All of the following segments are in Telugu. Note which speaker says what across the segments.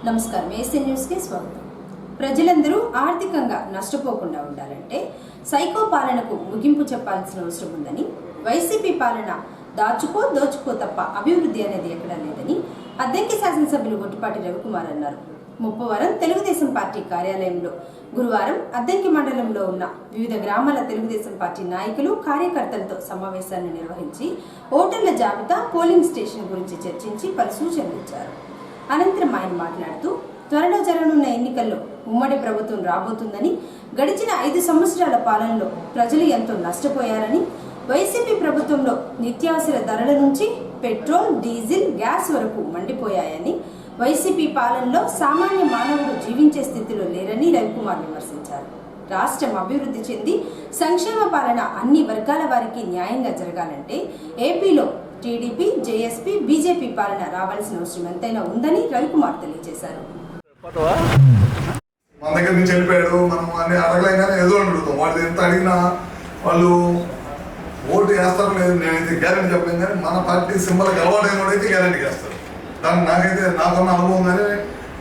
Speaker 1: నమస్కారం ఏసీ న్యూస్ కి స్వాగతం. ప్రజలందరూ ఆర్థికంగా నష్టపోకుండా ఉండాలంటే సైకో పాలనకు ముగింపు చెప్పాల్సిన అవసరం ఉందని, వైసీపీ పాలన దోచుకో తప్ప అభివృద్ధి అనేది ఎక్కడా లేదని అద్దంకి శాసనసభ్యులు గొట్టిపాటి రవికుమార్ అన్నారు. ముప్పవరం తెలుగుదేశం పార్టీ కార్యాలయంలో గురువారం అద్దంకి మండలంలో ఉన్న వివిధ గ్రామాల తెలుగుదేశం పార్టీ నాయకులు కార్యకర్తలతో సమావేశాన్ని నిర్వహించి ఓటర్ల జాబితా, పోలింగ్ స్టేషన్ గురించి చర్చించి పలు సూచనలు ఇచ్చారు. అనంతరం ఆయన మాట్లాడుతూ త్వరలో జరగనున్న ఎన్నికల్లో ఉమ్మడి ప్రభుత్వం రాబోతుందని, గడిచిన 5 సంవత్సరాల పాలనలో ప్రజలు ఎంతో నష్టపోయారని, వైసీపీ ప్రభుత్వంలో నిత్యావసర ధరల నుంచి పెట్రోల్, డీజిల్, గ్యాస్ వరకు మండిపోయాయని, వైసీపీ పాలనలో సామాన్య మానవుడు జీవించే స్థితిలో లేరని రవికుమార్ విమర్శించారు. రాష్ట్రం అభివృద్ధి చెంది సంక్షేమ పాలన అన్ని వర్గాల వారికి న్యాయంగా జరగాలంటే ఏపీలో టీడీపీ, జేఎస్పీ, బీజేపీ పాలన రావాల్సిన అవసరం ఎంతైనా ఉందని రవికుమార్ తెలియజేశారు.
Speaker 2: మన దగ్గర నుంచి వెళ్ళిపోయాడు, మనం అన్ని అడగలేగానే ఏదో అడుగుతాం. వాళ్ళు ఎంత అడిగినా వాళ్ళు ఓటు వేస్తారు లేదు, నేనైతే గ్యారెంటీ చెప్పలేను. కానీ మన పార్టీ సింబల్ అలవాటైన వాడైతే గ్యారెంటీ వేస్తారు. దాన్ని నాకున్న అనుభవం కానీ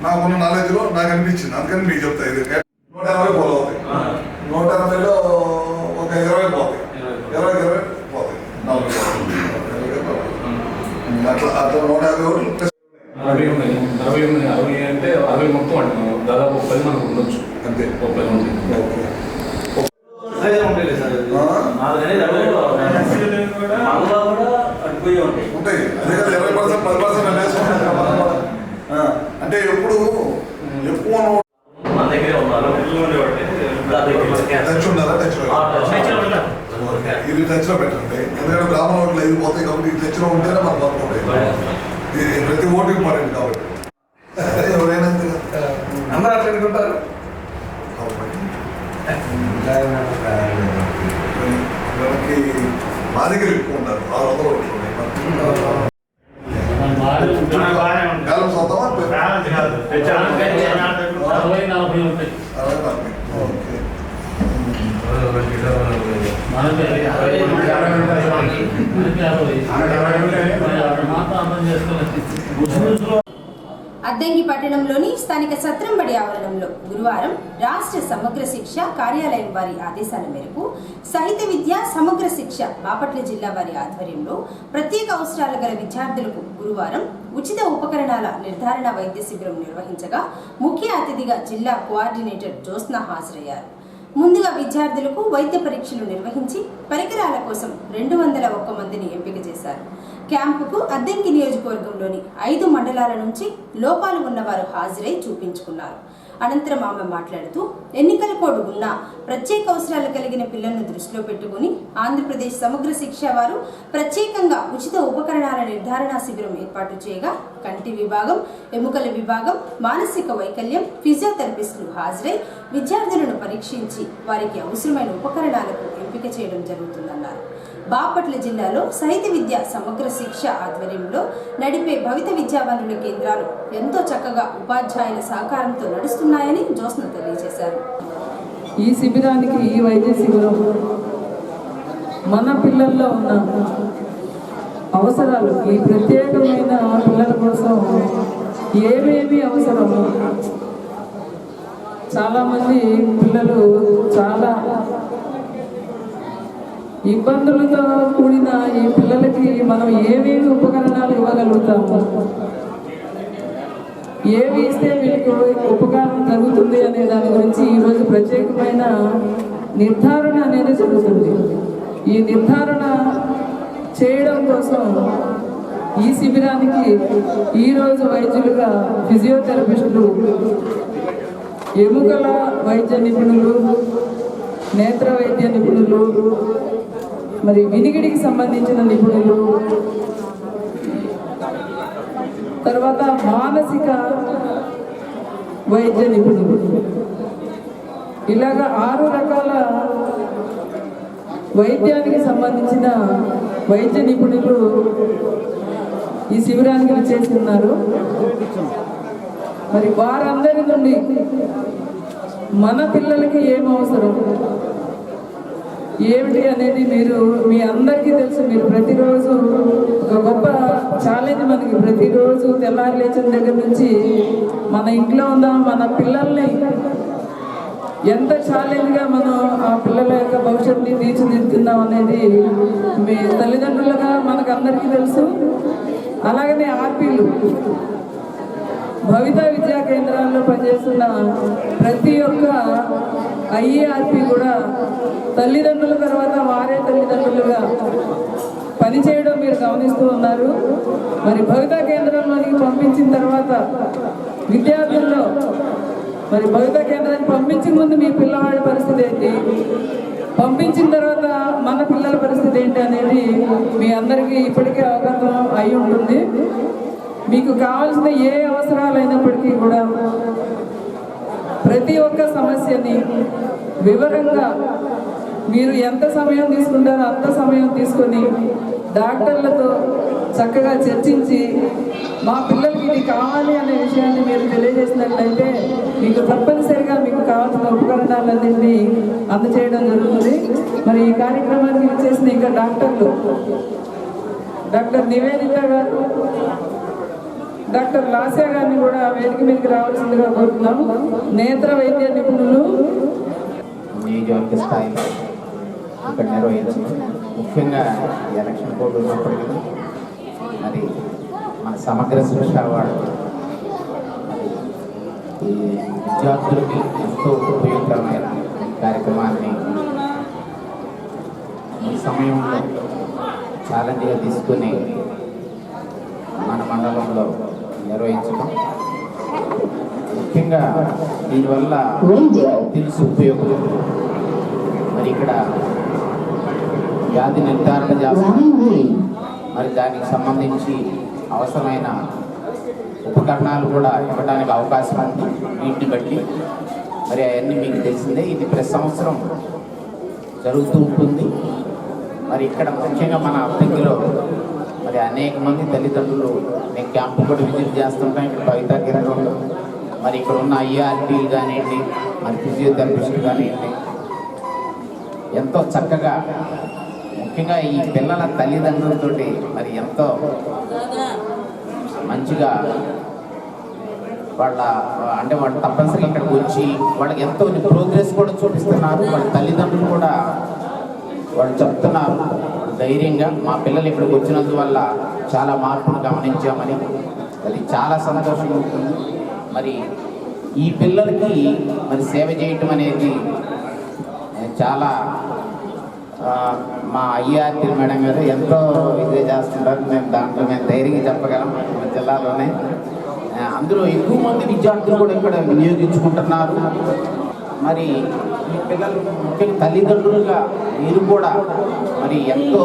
Speaker 2: నాకున్న నాలెడ్జ్లో నాకు అనిపించింది. అందుకని మీకు చెప్తా, ఇది 180 పోలు అవుతాయి. 180లో ఒక 20 పోతాయి, 20 పోతాయి, 40 అట్లా 150 ఓట్లు.
Speaker 3: 60 అంటే 60 మొత్తం అంటున్నాం. దాదాపు 10 మనకు ఉండొచ్చు, అంతే. 10 మంది
Speaker 2: ఉంటాయి. అదే కదా 20%, 10% అంటే ఎప్పుడు ఎక్కువ ఇది టచ్లో పెట్టండి. ఎందుకంటే గ్రామ ఓట్లు ఐదు పోతాయి కాబట్టి ఇది టచ్లో ఉంటేనే మనకు బాగుంటాయి. ప్రతి ఓటు ఇంపార్టెంట్ కాబట్టి ఎవరైనా అందరూ అట్లా అనుకుంటారు. మనకి మా దగ్గర ఎక్కువ ఉంటారు, 600 ఓట్లు ఉన్నాయి. కాలం సొంతమా
Speaker 1: అద్దంకి పట్టణంలోని స్థానిక సత్రంబడి ఆవరణంలో గురువారం రాష్ట్ర సమగ్ర శిక్ష కార్యాలయం వారి ఆదేశాల మేరకు సాహిత్య విద్య సమగ్ర శిక్ష బాపట్ల జిల్లా వారి ఆధ్వర్యంలో ప్రత్యేక అవసరాలు గల విద్యార్థులకు గురువారం ఉచిత ఉపకరణాల నిర్ధారణ వైద్య శిబిరం నిర్వహించగా ముఖ్య అతిథిగా జిల్లా కోఆర్డినేటర్ జ్యోత్స్న హాజరయ్యారు. ముందుగా విద్యార్థులకు వైద్య పరీక్షలు నిర్వహించి పరికరాల కోసం 201 మందిని ఎంపిక చేశారు. క్యాంపుకు అద్దంకి నియోజకవర్గంలోని 5 మండలాల నుంచి లోపాలు ఉన్నవారు హాజరై చూపించుకున్నారు. అనంతరం ఆమె మాట్లాడుతూ ఎన్నికల కోడ్ ఉన్న ప్రత్యేక అవసరాలు కలిగిన పిల్లలను దృష్టిలో పెట్టుకుని ఆంధ్రప్రదేశ్ సమగ్ర శిక్ష వారు ప్రత్యేకంగా ఉచిత ఉపకరణాల నిర్ధారణ శిబిరం ఏర్పాటు చేయగా కంటి విభాగం, ఎముకల విభాగం, మానసిక వైకల్యం, ఫిజియోథెరపిస్టులు హాజరై విద్యార్థులను పరీక్షించి వారికి అవసరమైన ఉపకరణాలకు ఎంపిక చేయడం జరుగుతుందన్నారు. బాపట్ల జిల్లాలో సాహిత్య విద్య సమగ్ర శిక్ష ఆధ్వర్యంలో నడిపే భవిత విద్యా వనరుల కేంద్రాలు ఎంతో చక్కగా ఉపాధ్యాయుల సహకారంతో నడుస్తున్నాయని జ్యోత్స్న తెలియజేశారు.
Speaker 4: ఈ శిబిరానికి, ఈ వైద్య శిబిరం మన పిల్లల్లో ఉన్న అవసరాలు, ఈ ప్రత్యేకమైన పిల్లల కోసం ఏమేమి అవసరమో, చాలామంది పిల్లలు చాలా ఇబ్బందులతో కూడిన ఈ పిల్లలకి మనం ఏమేమి ఉపకరణాలు ఇవ్వగలుగుతాము, ఏవి ఇస్తే వీళ్ళకి ఉపకారం జరుగుతుంది అనే దాని గురించి ఈరోజు ప్రత్యేకమైన నిర్ధారణ అనేది జరుగుతుంది. ఈ నిర్ధారణ చేయడం కోసం ఈ శిబిరానికి ఈరోజు వైద్యులుగా ఫిజియోథెరపిస్టులు, ఎముకల వైద్య నిపుణులు, నేత్ర వైద్య నిపుణులు, మరి వినికిడికి సంబంధించిన నిపుణులు, తర్వాత మానసిక వైద్య నిపుణులు, ఇలాగా 6 రకాల వైద్యానికి సంబంధించిన వైద్య నిపుణులు ఈ శిబిరానికి విచ్చేసి ఉన్నారు. మరి వారందరి నుండి మన పిల్లలకి ఏం అవసరం, ఏమిటి అనేది మీ అందరికీ తెలుసు. మీరు ప్రతిరోజు ఒక గొప్ప ఛాలెంజ్ మనకి ప్రతిరోజు తెల్లారి లేచిన దగ్గర నుంచి మన ఇంట్లో ఉన్న మన పిల్లల్ని ఎంత ఛాలెంజ్గా మనం ఆ పిల్లల యొక్క భవిష్యత్తుని తీర్చిదిద్దుతున్నాం అనేది మీ తల్లిదండ్రులుగా మనకు అందరికీ తెలుసు. అలాగనే ఆర్పీలు భవిత విద్యా కేంద్రాల్లో పనిచేస్తున్న ప్రతి ఒక్క ఐఏఆర్పీ కూడా తల్లిదండ్రుల తర్వాత వారే తల్లిదండ్రులుగా పనిచేయడం మీరు గమనిస్తూ ఉన్నారు. మరి భవిత కేంద్రంలోనికి పంపించిన తర్వాత విద్యార్థుల్లో మరి భవిత కేంద్రానికి పంపించిన ముందు మీ పిల్లవాడి పరిస్థితి ఏంటి, పంపించిన తర్వాత మన పిల్లల పరిస్థితి ఏంటి అనేది మీ అందరికీ ఇప్పటికే అవగతం అయి ఉంటుంది. మీకు కావాల్సిన ఏ అవసరాలైనప్పటికీ కూడా ప్రతి ఒక్క సమస్యని వివరంగా మీరు ఎంత సమయం తీసుకుంటారో అంత సమయం తీసుకొని డాక్టర్లతో చక్కగా చర్చించి మా పిల్లలకి ఇది కావాలి అనే విషయాన్ని మీరు తెలియజేసినట్లయితే మీకు తప్పనిసరిగా మీకు కావాల్సిన ఉపకరణాలన్నింటినీ అందచేయడం జరుగుతుంది. మరి ఈ కార్యక్రమానికి ఇచ్చేసిన ఇంకా డాక్టర్లు డాక్టర్ నివేదిత గారు, డాక్టర్ లాస్యా గారిని కూడా వేదిక మీదకి రావాల్సిందిగా కోరుతున్నాము. నేత్ర వైద్య నిపుణులు
Speaker 5: నియోజకవర్గ స్థాయిలో ఇక్కడ నిర్వహించింది. ముఖ్యంగా ఎలక్షన్ కోడ్ ఉన్నప్పటికీ మరి మన సమగ్ర శిక్ష అవార్డు ఈ విద్యార్థులకి ఎంతో ఉపయోగకరమైన కార్యక్రమాన్ని ఈ సమయంలో ఛాలెంజ్గా తీసుకుని మన మండలంలో నిర్వహించడం, ముఖ్యంగా దీనివల్ల తెలుసు ఉపయోగం. మరి ఇక్కడ వ్యాధి నిర్ధారణ చేస్తాం, మరి దానికి సంబంధించి అవసరమైన ఉపకరణాలు కూడా ఇవ్వడానికి అవకాశం ఉంది. వీటిని బట్టి మరి అవన్నీ మీకు తెలిసిందే. ఇది ప్రతి సంవత్సరం జరుగుతూ ఉంటుంది. మరి ఇక్కడ ముఖ్యంగా మన అద్దెకిలో మరి అనేక మంది తల్లిదండ్రులు నేను క్యాంపు కూడా విజిట్ చేస్తుంటాం. ఇక్కడ భవిత కేంద్రంలో మరి ఇక్కడ ఉన్న ఐఆర్టీలు కానివ్వండి, మరి ఫిజియోథెరపిస్టులు కానివ్వండి, ఎంతో చక్కగా ముఖ్యంగా ఈ పిల్లల తల్లిదండ్రులతోటి మరి ఎంతో మంచిగా వాళ్ళు తప్పనిసరిగా ఇక్కడికి వచ్చి వాళ్ళకి ఎంతో ప్రోగ్రెస్ కూడా చూపిస్తున్నారు. వాళ్ళ తల్లిదండ్రులు కూడా వాళ్ళు చెప్తున్నారు ధైర్యంగా, మా పిల్లలు ఇక్కడికి వచ్చినందువల్ల చాలా మార్పును గమనించామని. అది చాలా సంతోషంగా ఉంటుంది. మరి ఈ పిల్లలకి మరి సేవ చేయటం అనేది చాలా మా ఐఆర్టీ మేడం గారు ఎంతో ఇదే చేస్తుంటారు. మేము ధైర్యంగా చెప్పగలం. మన జిల్లాలోనే అందులో ఎక్కువ మంది విద్యార్థులు కూడా ఇక్కడ వినియోగించుకుంటున్నారు. మరి ఈ పిల్లలు ముఖ్యంగా తల్లిదండ్రులుగా మీరు కూడా మరి ఎంతో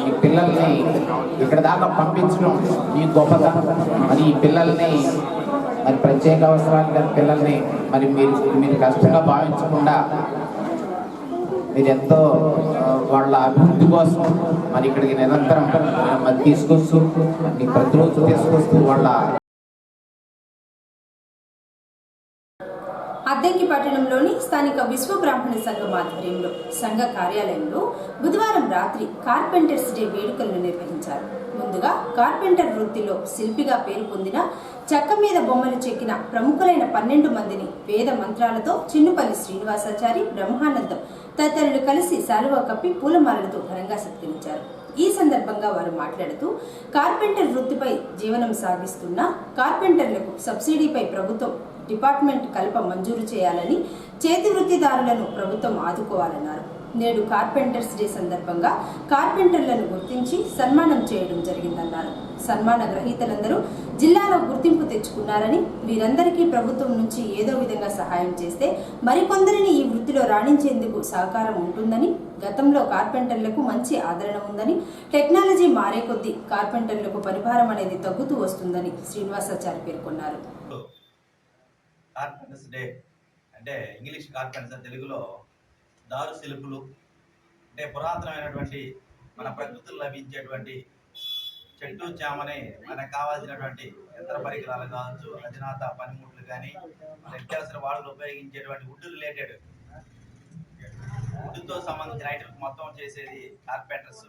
Speaker 5: ఈ పిల్లల్ని ఇక్కడ దాకా పంపించడం మీ గొప్పతనం. మరి ఈ పిల్లల్ని మరి ప్రత్యేక అవసరాలు గల పిల్లల్ని మరి మీరు కష్టంగా భావించకుండా మీరు ఎంతో వాళ్ళ అభివృద్ధి కోసం మరి ఇక్కడికి నిరంతరం మరి తీసుకొస్తూ ప్రతిరోజు తీసుకొస్తూ వాళ్ళ
Speaker 1: అద్దంకి పట్టణంలోని స్థానిక విశ్వ బ్రాహ్మణ సంఘం ఆధ్వర్యంలో సంఘ కార్యాలయంలో బుధవారం రాత్రి కార్పెంటర్స్ డే వేడుకలను నిర్వహించారు. ముందుగా కార్పెంటర్ వృత్తిలో శిల్పిగా పేరు పొందిన చెక్క మీద బొమ్మలు చెక్కిన ప్రముఖులైన 12 మందిని వేద మంత్రాలతో చిన్నుపల్లి శ్రీనివాసాచారి, బ్రహ్మానందం తదితరులు కలిసి శాలువా కప్పి పూలమాలలతో ఘనంగా సత్కరించారు. ఈ సందర్భంగా వారు మాట్లాడుతూ కార్పెంటర్ వృత్తిపై జీవనం సాగిస్తున్న కార్పెంటర్లకు సబ్సిడీపై ప్రభుత్వం డిపార్ట్మెంట్ కల్ప మంజూరు చేయాలని, చేతి వృత్తిదారులను ప్రభుత్వం ఆదుకోవాలన్నారు. నేడు కార్పెంటర్స్ డే సందర్భంగా కార్పెంటర్లను గుర్తించి సన్మానం చేయడం జరిగిందన్నారు. సన్మాన గ్రహీతలందరూ జిల్లాలో గుర్తింపు తెచ్చుకున్నారని, వీరందరికీ ప్రభుత్వం నుంచి ఏదో విధంగా సహాయం చేస్తే మరికొందరిని ఈ వృత్తిలో రాణించేందుకు సహకారం ఉంటుందని, గతంలో కార్పెంటర్లకు మంచి ఆదరణ ఉందని, టెక్నాలజీ మారే కొద్దీ కార్పెంటర్లకు పరిభారం అనేది తగ్గుతూ వస్తుందని శ్రీనివాసాచారి పేర్కొన్నారు.
Speaker 6: కార్పెంటర్స్ డే అంటే ఇంగ్లీష్ కార్పెంటర్స్ తెలుగులో దారు శిల్పులు అంటే పురాతనమైనటువంటి మన ప్రకృతిలో లభించేటువంటి చెట్టు చామని మనకు కావాల్సినటువంటి యంత్ర పరికరాలు కావచ్చు, అధునాత పనిముట్లు కానీ నిత్యావసర వాడుకలు ఉపయోగించేటువంటి వుడ్ రిలేటెడ్ వుడ్తో సంబంధించిన ఐటమ్స్ మొత్తం చేసేది కార్పెంటర్స్.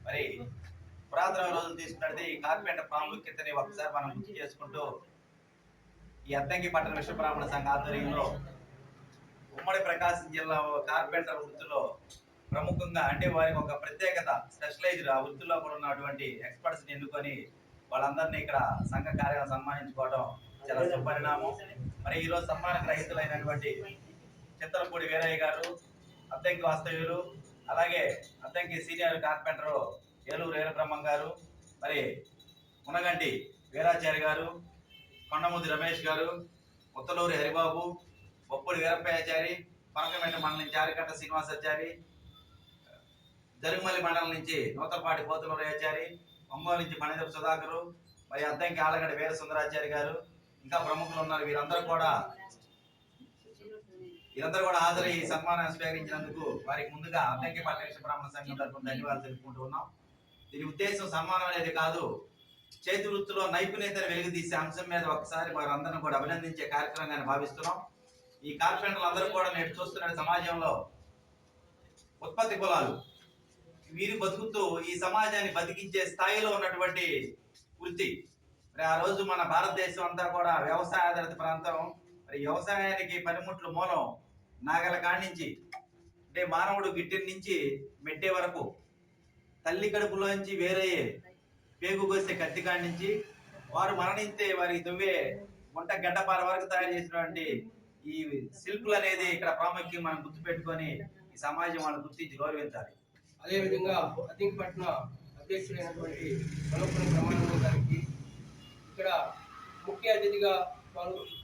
Speaker 6: మరి పురాతన రోజులు తీసుకున్నట్టు ఈ కార్పెంటర్ ప్రాముఖ్యతని ఒకసారి మనం గుర్తు చేసుకుంటూ ఈ అద్దంకి పట్టణ విశ్వబ్రాహ్మణ సంఘ ఆధ్వర్యంలో ఉమ్మడి ప్రకాశం జిల్లా కార్పెంటర్ వృత్తిలో ప్రముఖంగా అంటే వారికి ఒక ప్రత్యేకత స్పెషలైజ్డ్ ఆ వృత్తిలో కూడా ఉన్నటువంటి ఎక్స్పర్ట్స్ ఎన్నుకొని వాళ్ళందరినీ ఇక్కడ సంఘ కార్యాలయం సన్మానించుకోవడం చాలా శుభపరిణామం. మరి ఈరోజు సన్మాన గ్రహీతులైనటువంటి చిత్తలపూడి వీరయ్య గారు, అద్దంకి వాస్తవ్యులు, అలాగే అద్దంకి సీనియర్ కార్పెంటరు ఏలూరు వీరబ్రహ్మం గారు, మరి మునగంటి వీరాచారి గారు, కొండముది రమేష్ గారు, ముత్తలూరి హరిబాబు, బొప్పుడి వీరప్పయాచారి, పనకమెట్ట మండలం నుంచి ఆరికట్ట శ్రీనివాసాచారి, జరుగుమల్లి మండలం నుంచి నూతలపాటి పోతులూరాచారి, ఒంగోలు నుంచి మణిదపు సుధాకరు, మరి అద్దంకి ఆలగడ్డ వీర సుందరాచారి గారు, ఇంకా ప్రముఖులు ఉన్నారు. వీరందరూ కూడా హాజరై ఈ సన్మానాన్ని స్వీకరించినందుకు వారికి ముందుగా అద్దంకి పట్టణ విశ్వబ్రాహ్మణ సంఘం తరఫున ధన్యవాదాలు తెలుపుకుంటూ ఉన్నాం. దీని ఉద్దేశం సన్మానం అనేది కాదు, చేతి వృత్తిలో నైపుణ్యతను వెలుగుతీసే అంశం మీద ఒకసారి వారందరిని కూడా అభినందించే కార్యక్రమంగా భావిస్తున్నాం. ఈ కార్పెంటర్లు అందరూ కూడా నేడు చూస్తున్న సమాజంలో ఉత్పత్తి కులాలు వీరు బతుకుతూ ఈ సమాజాన్ని బతికించే స్థాయిలో ఉన్నటువంటి వృత్తి. మరి ఆ రోజు మన భారతదేశం అంతా కూడా వ్యవసాయ ఆధారిత ప్రాంతం. మరి వ్యవసాయానికి పనిముట్లు మూలం నాగల కాడించి అంటే మానవుడు గిట్టెల నుంచి మెట్టే వరకు, తల్లి కడుపులోంచి వేరయ్యే పేగు కోసే కత్తి కాడించి వారు మరణించే వారికి దువ్వే వంట గడ్డపార వరకు తయారు చేసినటువంటి ఈ శిల్పులు అనేది ఇక్కడ ప్రాముఖ్యం మనం గుర్తుపెట్టుకొని ఈ సమాజం వాళ్ళు గుర్తించి గౌరవించాలి.
Speaker 7: అదేవిధంగా అద్దంకి పట్టణ అధ్యక్షుడైనటువంటి కొలపురం బ్రహ్మానంద గారికి, ఇక్కడ ముఖ్య అతిథిగా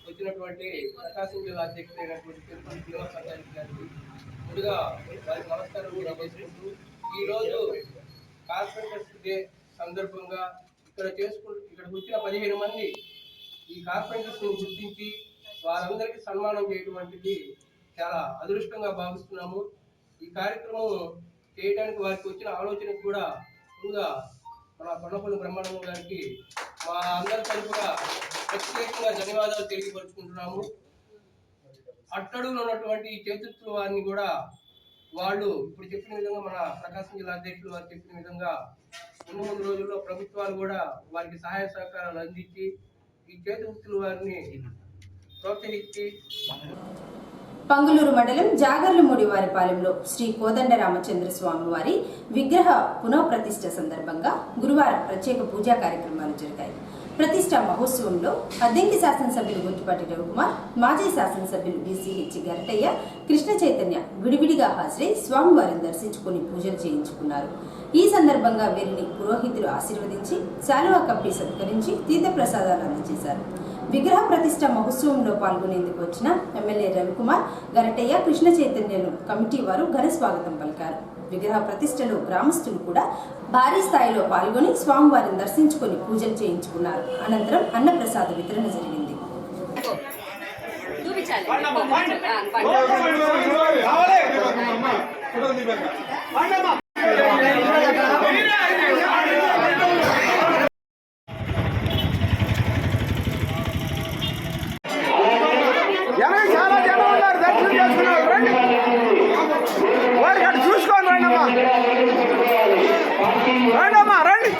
Speaker 7: వచ్చినటువంటి ప్రకాశం జిల్లా అధ్యక్షుడైనటువంటి తిరుపతి శ్రీనివాసాచారి గారికి ముందుగా వారికి నమస్కారం కూడా చేసుకుంటూ, ఈరోజు కార్పెంటర్స్ డే సందర్భంగా ఇక్కడికి వచ్చిన 15 మంది ఈ కార్పెంటర్స్ ని గుర్తించి వారందరికీ సన్మానం చేయడం వంటిది చాలా అదృష్టంగా భావిస్తున్నాము. ఈ కార్యక్రమం చేయడానికి వారికి వచ్చిన ఆలోచనకు కూడా ముందుగా మన కొండపల్లి బ్రహ్మానంద గారికి మా అందరి తరఫున ప్రత్యేకంగా ధన్యవాదాలు తెలియపరుచుకుంటున్నాము. అట్టడుగులో ఉన్నటువంటి చేతుత్తుల వారిని కూడా వాళ్ళు ఇప్పుడు చెప్పిన విధంగా మన ప్రకాశం జిల్లా అధ్యక్షులు వారు చెప్పిన విధంగా ముందు రోజుల్లో ప్రభుత్వాలు కూడా వారికి సహాయ సహకారాలు అందించి ఈ చేతుత్తుల వారిని ప్రోత్సహించి.
Speaker 1: పంగులూరు మండలం జాగర్లమూడి వారిపాలెంలో శ్రీ కోదండ రామచంద్ర స్వామి వారి విగ్రహ పునఃప్రతిష్ఠ సందర్భంగా గురువారం ప్రత్యేక పూజా కార్యక్రమాలు జరిగాయి. ప్రతిష్ఠ మహోత్సవంలో అద్దంకి శాసనసభ్యులు గుంటుపాటి రవికుమార్, మాజీ శాసనసభ్యులు బీసీహెచ్ గరటయ్య, కృష్ణ చైతన్య విడివిడిగా హాజరై స్వామివారిని దర్శించుకుని పూజలు చేయించుకున్నారు. ఈ సందర్భంగా వీరిని పురోహితులు ఆశీర్వదించి శాలువా కప్పి సత్కరించి తీర్థప్రసాదాలు అందజేశారు. విగ్రహ ప్రతిష్ఠ మహోత్సవంలో పాల్గొనేందుకు వచ్చిన ఎమ్మెల్యే రవికుమార్, గరటయ్య, కృష్ణ చైతన్యను కమిటీ వారు ఘన స్వాగతం పలికారు. విగ్రహ ప్రతిష్టలో గ్రామస్తులు కూడా భారీ స్థాయిలో పాల్గొని స్వామివారిని దర్శించుకుని పూజలు చేయించుకున్నారు. అనంతరం అన్నప్రసాద వితరణ జరిగింది.
Speaker 8: చాలా జనం ఉన్నారు, దర్శనం చేసుకున్నారు. రండి వారికి అటు చూసుకోండి. రండమ్మా రండమ్మా రండి.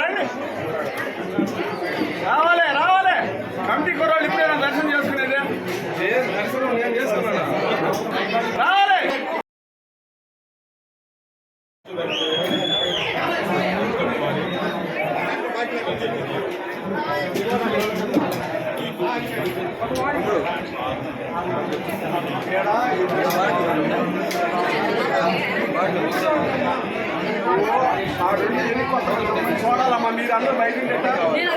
Speaker 8: రండి రావాలి రావాలి కమిటీ కుర్రాళ్ళు ఇప్పుడైనా దర్శనం చేసుకునేది దర్శనం నేను చేసుకున్నాను రావాలి. చూడాలమ్మా మీరు అందరూ బయట రావాలి.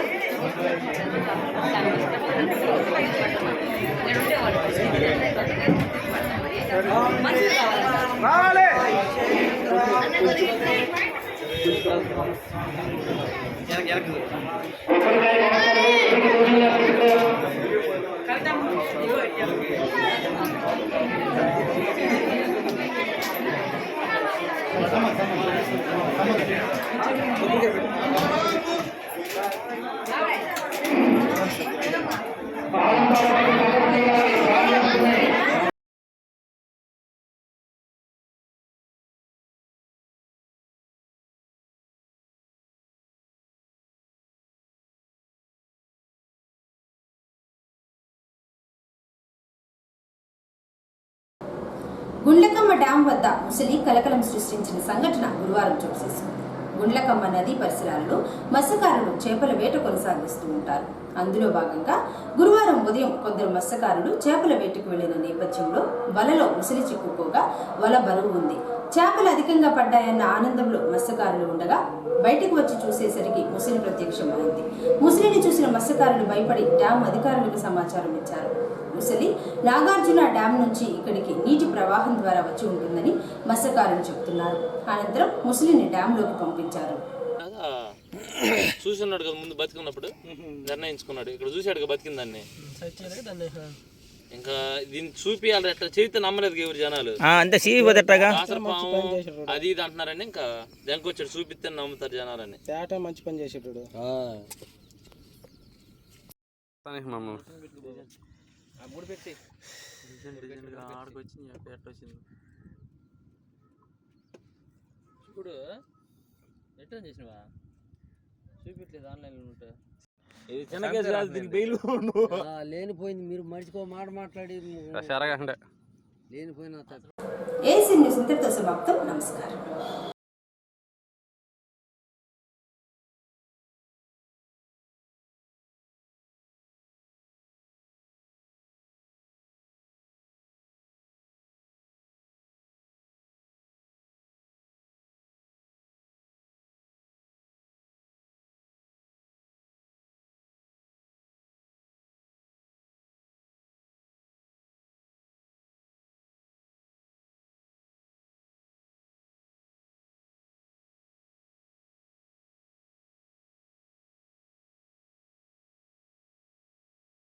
Speaker 1: గుండ్లకమ్మ డ్యాం వద్ద ముసలి కలకలం సృష్టించిన సంఘటన గురువారం చోటు చేసుకుంది. గుండ్లకమ్మ నదీ పరిసరాల్లో మత్స్యకారులు చేపల వేట కొనసాగిస్తూ ఉంటారు. అందులో భాగంగా గురువారం ఉదయం కొందరు మత్స్యకారులు చేపల వేటకు వెళ్లిన నేపథ్యంలో వలలో ముసలి చిక్కుకోగా వల బరువు ఉంది. చేపలు అధికంగా పడ్డాయన్న ఆనందంలో మత్స్యకారులు ఉండగా బయటకు వచ్చి చూసేసరికి ముసలి ప్రత్యక్షమైంది. ముసలిని చూసిన మత్స్యకారులు భయపడి డ్యాం అధికారులకు సమాచారం ఇచ్చారు. ముసలి నాగార్జున డ్యాం నుంచి ఇక్కడికి నీటి ప్రవాహం ద్వారా వచ్చి ఉంటుందని మత్స్యకారులు చెబుతున్నారు. అనంతరం ముసలిని డ్యాంలోకి పంపించారు.
Speaker 9: చూస్తున్నాడు కదా ముందు బతికున్నప్పుడు నిర్ణయించుకున్నాడు. ఇక్కడ చూశాడు కదా బతికిందాన్ని. ఇంకా దీన్ని చూపియాలి ఎట్లా చేస్తే నమ్మలేదు ఎవరు జనాలు.
Speaker 8: అంతే
Speaker 9: అది ఇది అంటున్నారని ఇంకా దానికి వచ్చాడు చూపిస్తే నమ్ముతారు జనాలని.
Speaker 8: మంచి పని చేసేటాడు.
Speaker 9: అప్పుడు పెట్టి ఆడికి వచ్చింది ఎట్ట వచ్చింది ఇప్పుడు రిటర్న్ చేసినవా చూపించలేదు ఆన్లైన్లో ఉంటే. ఇది చిన్న కేసు కాదు, దీనికి బెయిల్
Speaker 10: లేనిపోయింది. మీరు మనిషికో మాట మాట్లాడి
Speaker 9: సరగంటే
Speaker 10: లేనిపోయిన
Speaker 1: ఏసీ న్యూస్ ఇంతటితో సమాప్తం. నమస్కారం.